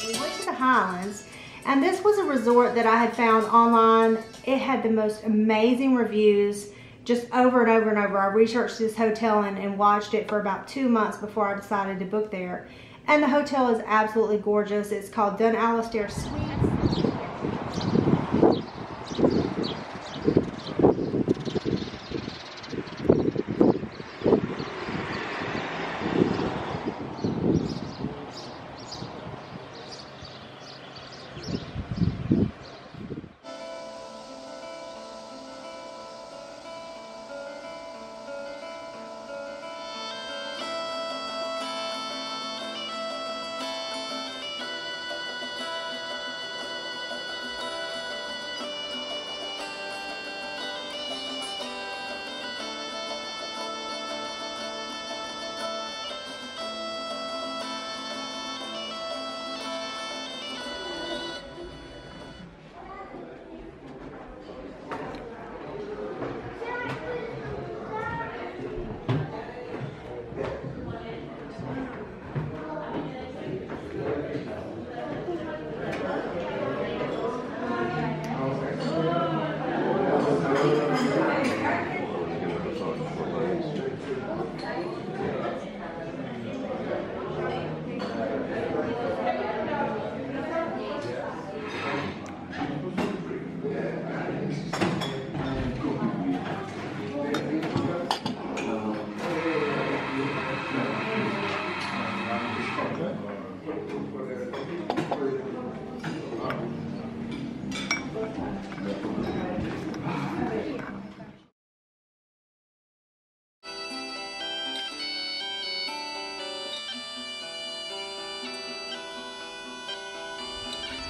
We went to the Highlands, and this was a resort that I had found online. It had the most amazing reviews just over and over and over. I researched this hotel and watched it for about 2 months before I decided to book there. And the hotel is absolutely gorgeous. It's called Dunalastair Suites.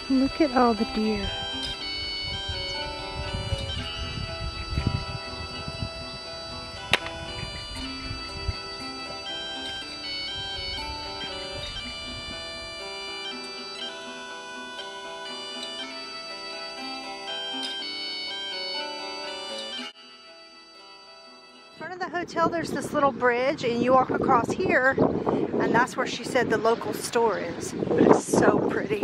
Look at all the deer. In front of the hotel there's this little bridge, and you walk across here and that's where she said the local store is. It's so pretty.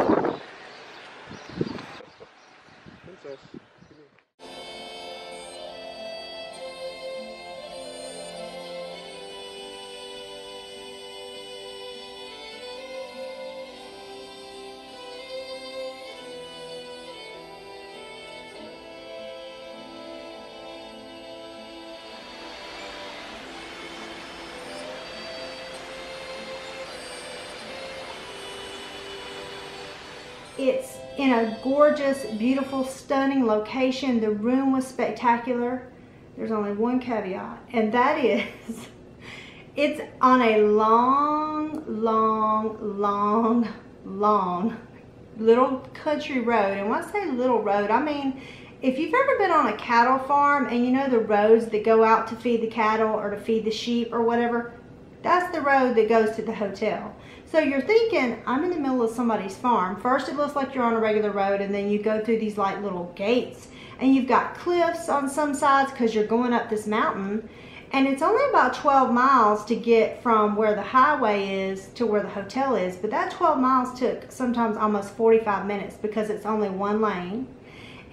It's in a gorgeous, beautiful, stunning location. The room was spectacular. There's only one caveat, and that is it's on a long little country road. And when I say little road, I mean if you've ever been on a cattle farm and you know the roads that go out to feed the cattle or to feed the sheep or whatever, that's the road that goes to the hotel. So you're thinking, I'm in the middle of somebody's farm. First it looks like you're on a regular road, and then you go through these like little gates, and you've got cliffs on some sides because you're going up this mountain. And it's only about 12 miles to get from where the highway is to where the hotel is. But that 12 miles took sometimes almost 45 minutes because it's only one lane.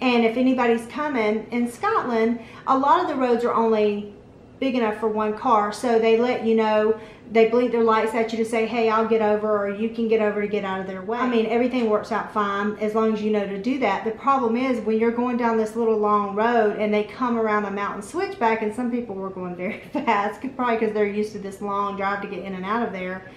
And if anybody's coming in Scotland, a lot of the roads are only big enough for one car, so they let you know, they blink their lights at you to say, hey, I'll get over, or you can get over to get out of their way. I mean, everything works out fine as long as you know to do that. The problem is when you're going down this little long road and they come around a mountain switchback, and some people were going very fast, probably because they're used to this long drive to get in and out of there,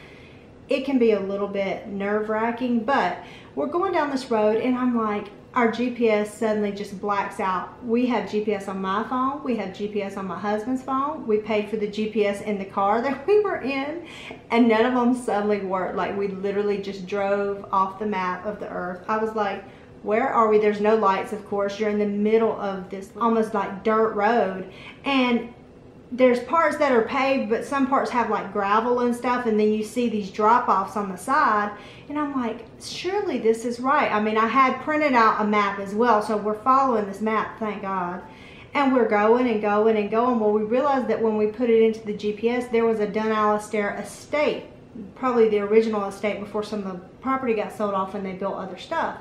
it can be a little bit nerve-wracking. But we're going down this road, and I'm like, our GPS suddenly just blacks out. We have GPS on my phone. We have GPS on my husband's phone. We paid for the GPS in the car that we were in, and none of them suddenly worked. Like, we literally just drove off the map of the earth. I was like, where are we? There's no lights, of course. You're in the middle of this almost like dirt road, and there's parts that are paved, but some parts have like gravel and stuff, and then you see these drop-offs on the side, and I'm like, surely this is right. I mean, I had printed out a map as well, so we're following this map, thank God. And we're going and going and going. Well, we realized that when we put it into the GPS, there was a Dunalastair estate probably the original estate before some of the property got sold off and they built other stuff.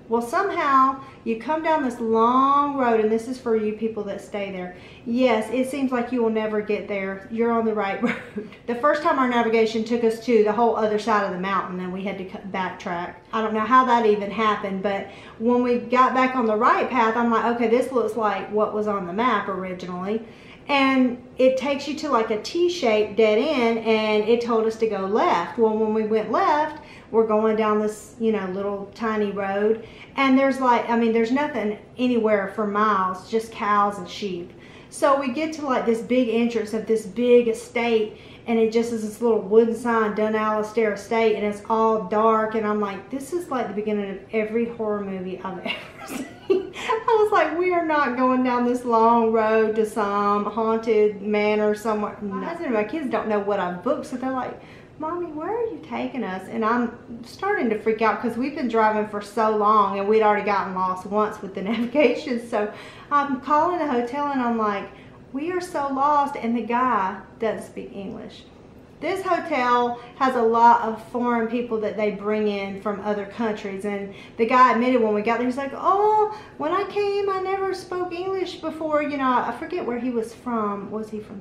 Well, somehow you come down this long road, and this is for you people that stay there. Yes, it seems like you will never get there. You're on the right road. The first time our navigation took us to the whole other side of the mountain, and we had to backtrack. I don't know how that even happened, but when we got back on the right path, I'm like, okay, this looks like what was on the map originally. And it takes you to like a T-shaped dead end, and it told us to go left. Well, when we went left, we're going down this, you know, little tiny road, and there's like, I mean, there's nothing anywhere for miles, just cows and sheep. So we get to like this big entrance of this big estate, and it just is this little wooden sign, Dunalastair Estate, and it's all dark, and I'm like, this is like the beginning of every horror movie I've ever seen. I was like, we are not going down this long road to some haunted manor somewhere. My husband and my kids don't know what I've booked, so they're like, Mommy, where are you taking us? And I'm starting to freak out because we've been driving for so long, and we'd already gotten lost once with the navigation. So I'm calling the hotel, and I'm like, we are so lost, and the guy doesn't speak English. This hotel has a lot of foreign people that they bring in from other countries, and the guy admitted when we got there, he's like, oh, when I came, I never spoke English before. You know, I forget where he was from. Was he from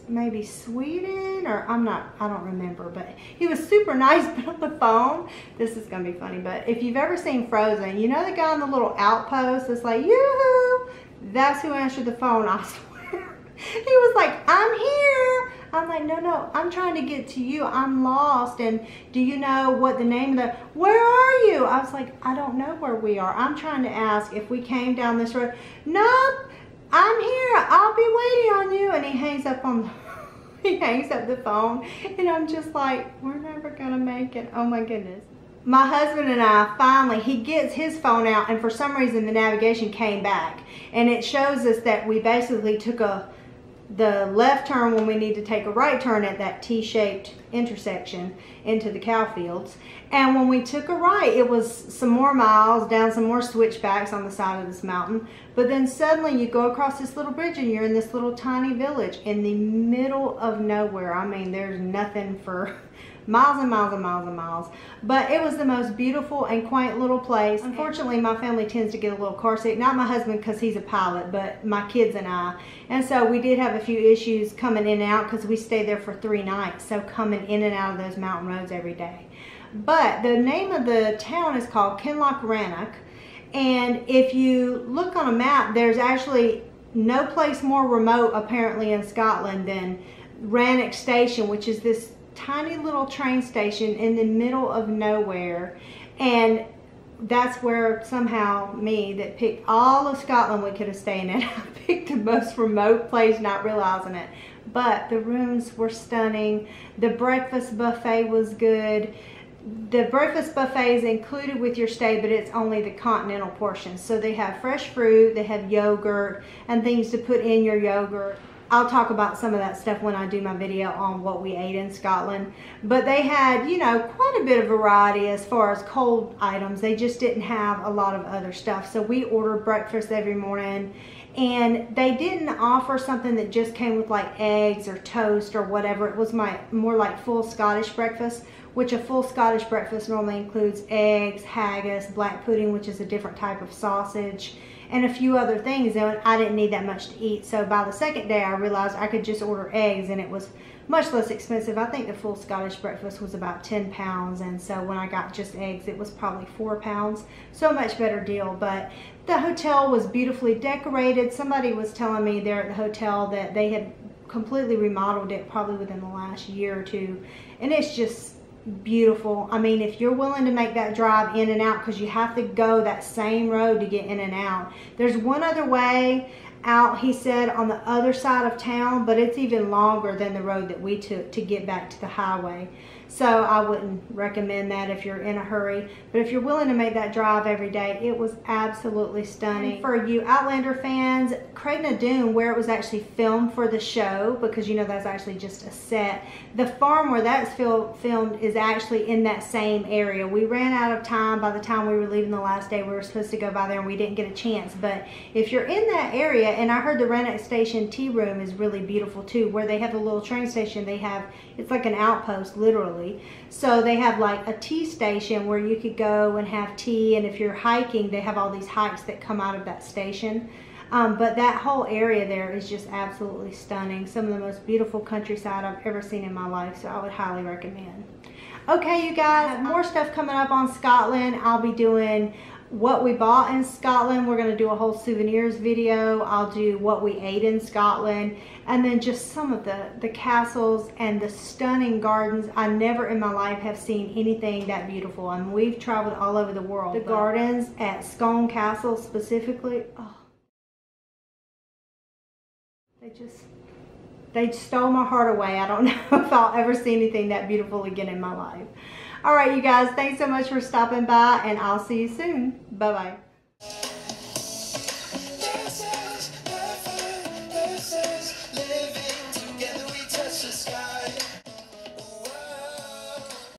maybe Sweden, or I don't remember, but he was super nice. But on the phone, this is gonna be funny, but if you've ever seen Frozen, you know the guy on the little outpost that's like, yoo-hoo, that's who answered the phone, I swear. He was like, I'm here. I'm like, no, I'm trying to get to you. I'm lost, and do you know what the name of the, where are you? I was like, I don't know where we are. I'm trying to ask if we came down this road. Nope, I'm here. I'll be waiting on you. And he hangs up the phone, and I'm just like, we're never gonna make it. Oh my goodness. My husband and I finally, he gets his phone out, and for some reason the navigation came back, and it shows us that we basically took the left turn when we need to take a right turn at that T-shaped intersection into the cow fields. And when we took a right, it was some more miles down some more switchbacks on the side of this mountain. But then suddenly you go across this little bridge, and you're in this little tiny village in the middle of nowhere. I mean, there's nothing for miles and miles and miles and miles. But it was the most beautiful and quaint little place. Unfortunately, my family tends to get a little car sick. Not my husband because he's a pilot, but my kids and I. And so we did have a few issues coming in and out because we stayed there for 3 nights. So coming in and out of those mountain roads every day. But the name of the town is called Kinloch Rannoch. And if you look on a map, there's actually no place more remote apparently in Scotland than Rannoch Station, which is this tiny little train station in the middle of nowhere. And that's where somehow me that picked all of Scotland we could have stayed in, I picked the most remote place not realizing it. But the rooms were stunning. The breakfast buffet was good. The breakfast buffet is included with your stay, but it's only the continental portion. So they have fresh fruit, they have yogurt and things to put in your yogurt. I'll talk about some of that stuff when I do my video on what we ate in Scotland. But they had, you know, quite a bit of variety as far as cold items. They just didn't have a lot of other stuff. So we ordered breakfast every morning, and they didn't offer something that just came with like eggs or toast or whatever. It was more like full Scottish breakfast, which a full Scottish breakfast normally includes eggs, haggis, black pudding, which is a different type of sausage, and a few other things. And I didn't need that much to eat. So by the second day I realized I could just order eggs, and it was much less expensive. I think the full Scottish breakfast was about 10 pounds, and so when I got just eggs it was probably 4 pounds. So much better deal. But the hotel was beautifully decorated. Somebody was telling me there at the hotel that they had completely remodeled it probably within the last year or two, and it's just beautiful. I mean, if you're willing to make that drive in and out, because you have to go that same road to get in and out. There's one other way out, he said, on the other side of town, but it's even longer than the road that we took to get back to the highway. So I wouldn't recommend that if you're in a hurry. But if you're willing to make that drive every day, it was absolutely stunning. And for you Outlander fans, Craignadoon, where it was actually filmed for the show, because you know that's actually just a set, the farm where that's filmed is actually in that same area. We ran out of time by the time we were leaving the last day. We were supposed to go by there and we didn't get a chance. But if you're in that area, and I heard the Rannoch Station tea room is really beautiful too, where they have a little train station. They have, it's like an outpost literally. literally. So they have like a tea station where you could go and have tea, and if you're hiking, they have all these hikes that come out of that station. But that whole area there is just absolutely stunning. Some of the most beautiful countryside I've ever seen in my life, so I would highly recommend. Okay, you guys, more stuff coming up on Scotland. I'll be doing what we bought in Scotland. We're going to do a whole souvenirs video. I'll do what we ate in Scotland, and then just some of the castles and the stunning gardens. I never in my life have seen anything that beautiful. I mean, we've traveled all over the world. The gardens at Scone Castle specifically, oh, they stole my heart away. I don't know if I'll ever see anything that beautiful again in my life. All right, you guys, thanks so much for stopping by, and I'll see you soon. Bye-bye.